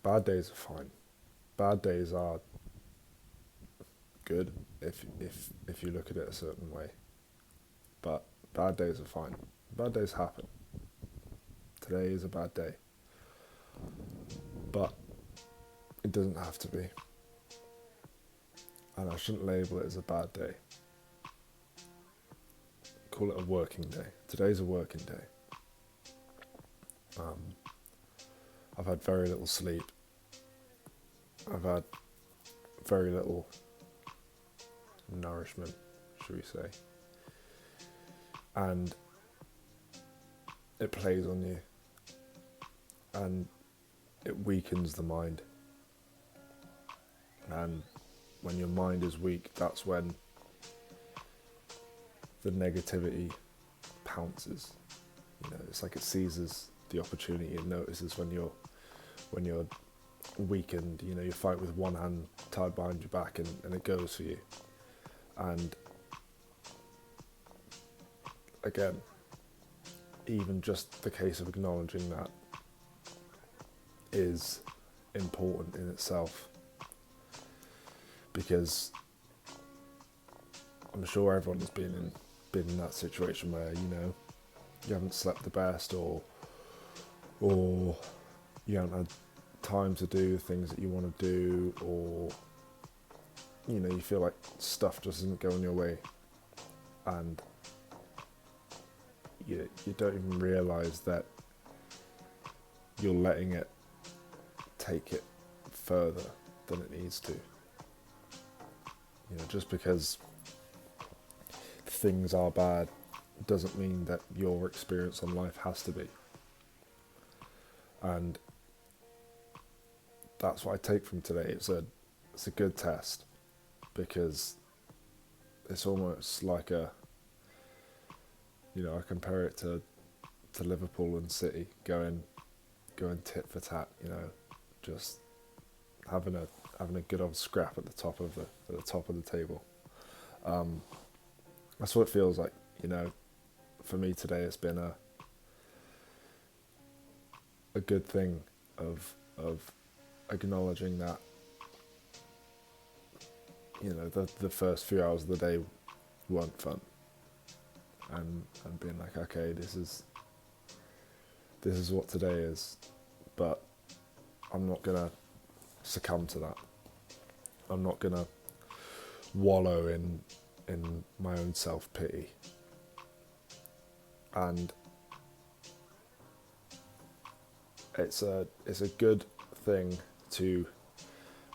Bad days are fine. Bad days are good if you look at it a certain way. But bad days are fine. Bad days happen. Today is a bad day, but it doesn't have to be. And I shouldn't label it as a bad day. Call it a working day. Today's a working day. Um, I've had very little sleep. I've had very little nourishment, should we say. And it plays on you and it weakens the mind. And when your mind is weak, that's when the negativity pounces. You know, it's like it seizes the opportunity and notices when you're weakened. You know, you fight with one hand tied behind your back and it goes for you. And again, even just the case of acknowledging that is important in itself, because I'm sure everyone has been in that situation where, you know, you haven't slept the best, or you haven't had time to do things that you want to do, or you know, you feel like stuff just isn't going your way, and you don't even realize that you're letting it take it further than it needs to. You know, just because things are bad doesn't mean that your experience on life has to be. And that's what I take from today. It's a good test, because it's almost like a, you know, I compare it to Liverpool and City going tit for tat, you know, just having a good old scrap at the top of the table. That's what it feels like, you know. For me today, it's been a good thing of acknowledging that, you know, the first few hours of the day weren't fun, and being like, okay, this is what today is, but I'm not gonna succumb to that. I'm not gonna wallow in my own self-pity. And it's a good thing to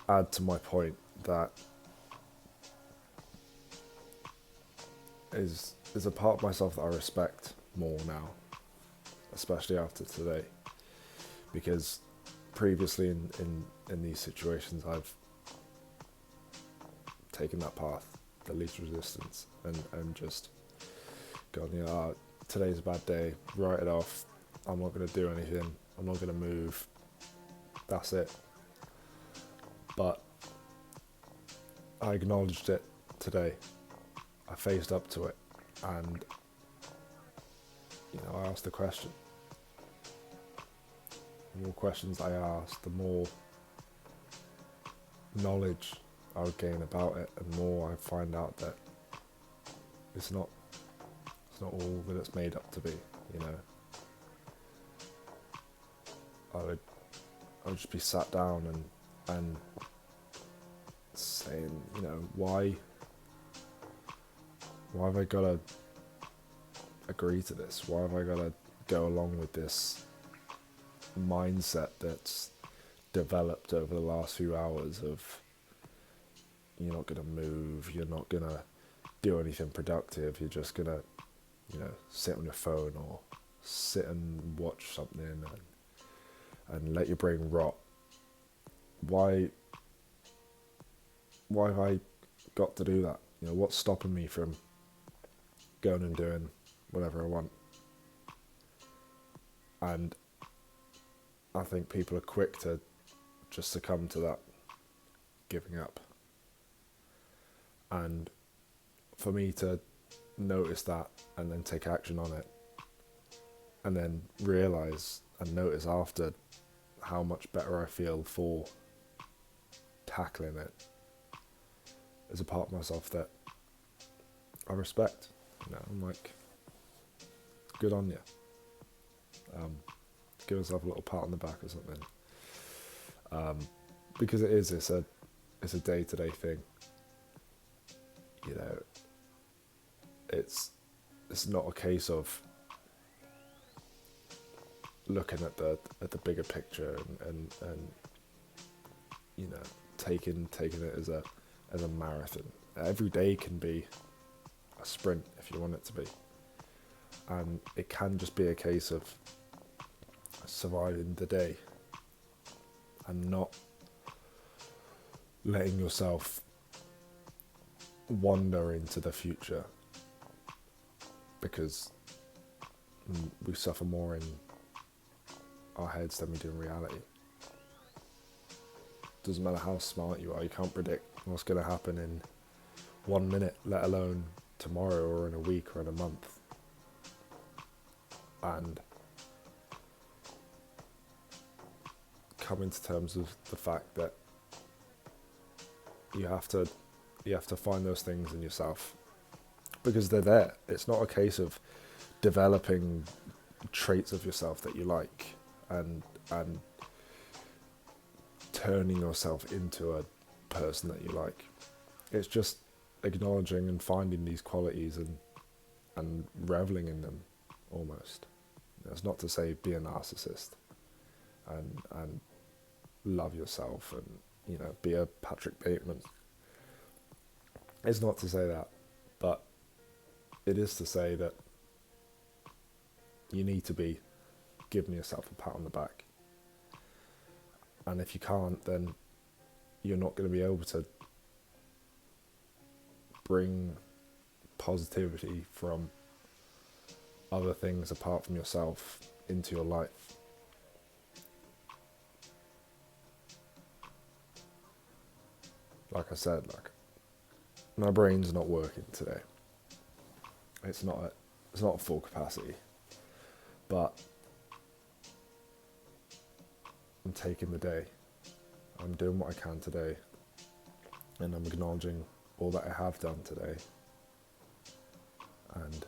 add to my point that is a part of myself that I respect more now, especially after today, because previously in these situations I've taken that path, the least resistance, and just gone, you know, today's a bad day, write it off, I'm not going to do anything, I'm not going to move, that's it. But I acknowledged it today, I faced up to it, and you know, I asked the question. The more questions I asked, the more knowledge I would gain about it, and more I find out that it's not all that it's made up to be. You know, I would just be sat down and saying, you know, why have I got to agree to this? Why have I got to go along with this mindset that's developed over the last few hours of, you're not going to move, you're not going to do anything productive, you're just going to, you know, sit on your phone or sit and watch something and let your brain rot. Why have I got to do that? You know, what's stopping me from going and doing whatever I want? And I think people are quick to just succumb to that, giving up. And for me to notice that and then take action on it, and then realise and notice after how much better I feel for tackling it is a part of myself that I respect. I'm like, good on you. Give myself a little pat on the back or something. Because it's a day-to-day thing. It's not a case of looking at the bigger picture and taking it as a marathon. Every day can be a sprint if you want it to be, and it can just be a case of surviving the day and not letting yourself wander into the future, because we suffer more in our heads than we do in reality. Doesn't matter how smart you are, you can't predict what's going to happen in 1 minute, let alone tomorrow or in a week or in a month. And coming to terms with the fact that you have to find those things in yourself, because they're there. It's not a case of developing traits of yourself that you like and turning yourself into a person that you like. It's just acknowledging and finding these qualities and reveling in them almost. That's not to say be a narcissist and love yourself and be a Patrick Bateman. It's not to say that, but it is to say that you need to be giving yourself a pat on the back. And if you can't, then you're not going to be able to bring positivity from other things apart from yourself into your life. Like I said, my brain's not working today. It's not at full capacity, but I'm taking the day. I'm doing what I can today, and I'm acknowledging all that I have done today, and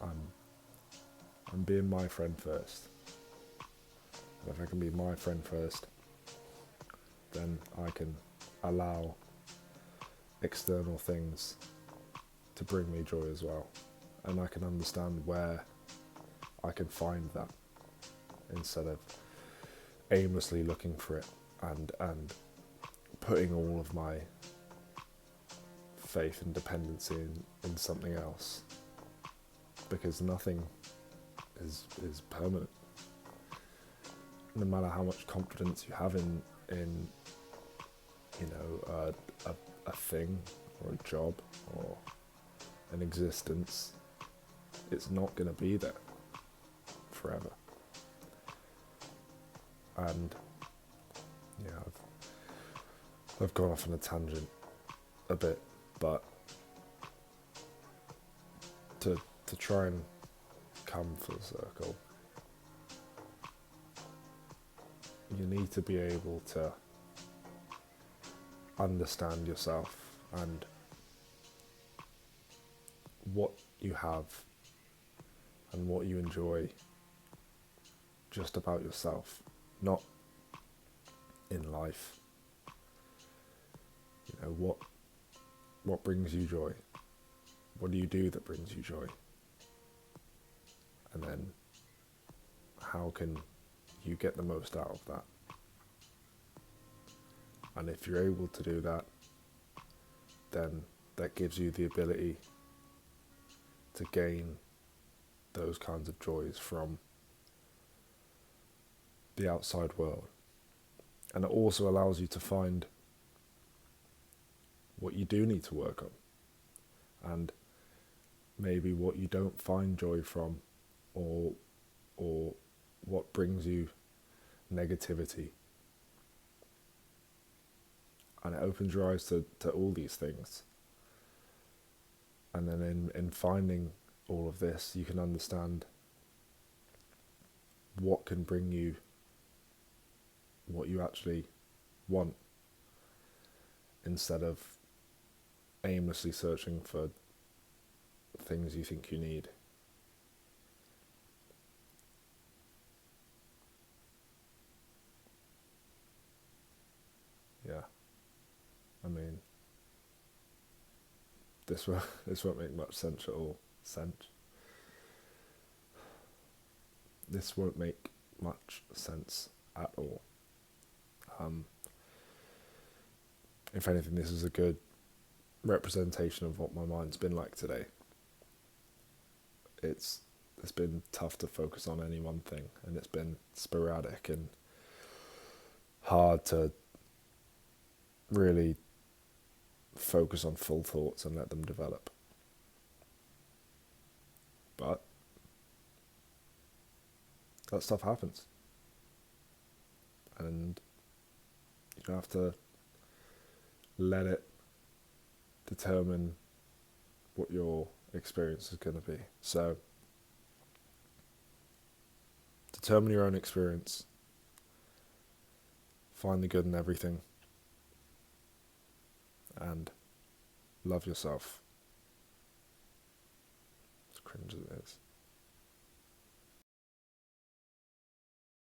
I'm being my friend first. And if I can be my friend first, then I can allow external things to bring me joy as well, and I can understand where I can find that instead of aimlessly looking for it and putting all of my faith and dependency in something else, because nothing is permanent. No matter how much confidence you have in a thing or a job or an existence, it's not going to be there forever. And I've gone off on a tangent a bit, but to try and come full circle, you need to be able to understand yourself and what you have and what you enjoy just about yourself, not in life. What brings you joy? What do you do that brings you joy? And then how can you get the most out of that? And if you're able to do that, then that gives you the ability to gain those kinds of joys from the outside world. And it also allows you to find what you do need to work on, and maybe what you don't find joy from, or what brings you negativity. And it opens your eyes to all these things. And then in finding all of this, you can understand what can bring you what you actually want, instead of aimlessly searching for things you think you need. Yeah, I mean, this won't make much sense at all. This won't make much sense at all. Um, if anything, this is a good representation of what my mind's been like today. It's been tough to focus on any one thing, and it's been sporadic and hard to really focus on full thoughts and let them develop. But that stuff happens, and you don't have to let it determine what your experience is going to be. So determine your own experience, find the good in everything, and love yourself, as cringe as it is.